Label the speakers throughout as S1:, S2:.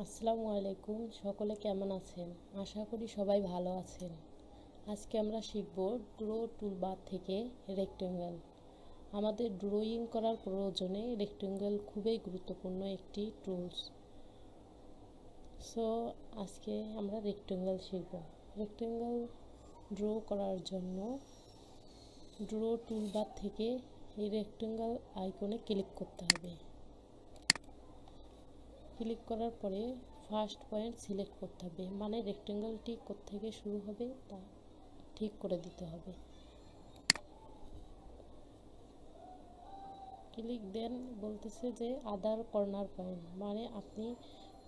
S1: আসসালামু আলাইকুম, সকলে কেমন আছেন? আশা করি সবাই ভালো আছেন। আজকে আমরা শিখব ড্র টুলবার থেকে রেক্টেঙ্গেল। আমাদের ড্রয়িং করার প্রয়োজনে রেক্টেঙ্গেল খুবই গুরুত্বপূর্ণ একটি টুলস। সো আজকে আমরা রেক্টেঙ্গেল শিখব। রেক্টেঙ্গেল ড্র করার জন্য ড্র টুলবার থেকে এই রেক্টেঙ্গেল আইকনে ক্লিক করতে হবে। ক্লিক করার পরে ফার্স্ট পয়েন্ট সিলেক্ট করতে হবে, মানে রেক্টেঙ্গেলটি কোত্থেকে শুরু হবে তা ঠিক করে দিতে হবে। ক্লিক দেন বলতেছে যে আদার কর্নার পয়েন্ট, মানে আপনি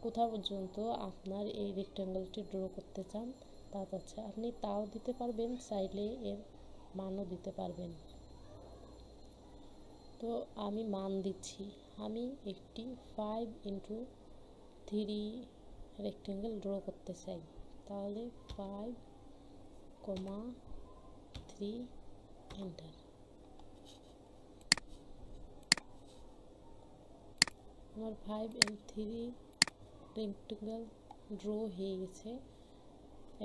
S1: কোথা পর্যন্ত আপনার এই রেক্টেঙ্গেলটি ড্র করতে চান তা চাচ্ছে। আপনি তাও দিতে পারবেন, চাইলে এর মানও দিতে পারবেন। তো আমি মান দিচ্ছি, আমি একটি 5x3 রেক্টেঙ্গেল ড্র করতে চাই। তাহলে 5,3 এন্টার। আমার 5x3 রেক্টেঙ্গেল ড্র হয়ে গেছে।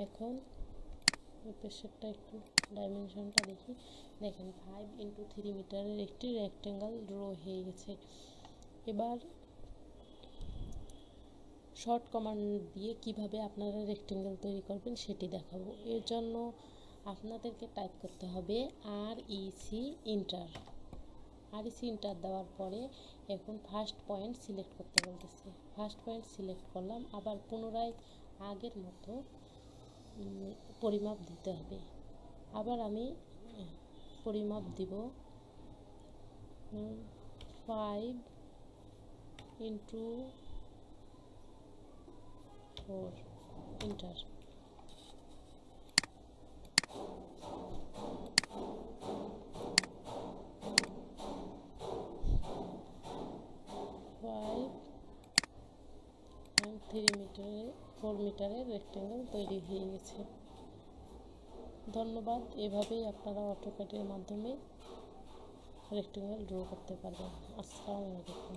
S1: এখন পেশেরটা একটু ডাইমেনশনটা দেখি। দেখেন 5x3 মিটারের একটি রেক্টেঙ্গেল ড্র হয়ে গেছে। এবার শর্ট কমান্ড দিয়ে কিভাবে আপনারা রেক্টেঙ্গেল তৈরি করবেন সেটি দেখাবো। এর জন্য আপনাদেরকে টাইপ করতে হবে REC এন্টার। REC এন্টার দেওয়ার পরে এখন ফার্স্ট পয়েন্ট সিলেক্ট করতে বলতেছে। ফার্স্ট পয়েন্ট সিলেক্ট করলাম, আবার পুনরায় আগের মতো পরিমাপ দিতে হবে। আবার আমি পরিমাপ দিব 5x4 এন্টার। 4 মিটারের রেক্টেঙ্গেল তৈরি হয়ে গেছে। ধন্যবাদ। এভাবেই আপনারা অটোক্যাডের মাধ্যমে রেক্টেঙ্গেল ড্র করতে পারবেন। আসসালামু আলাইকুম।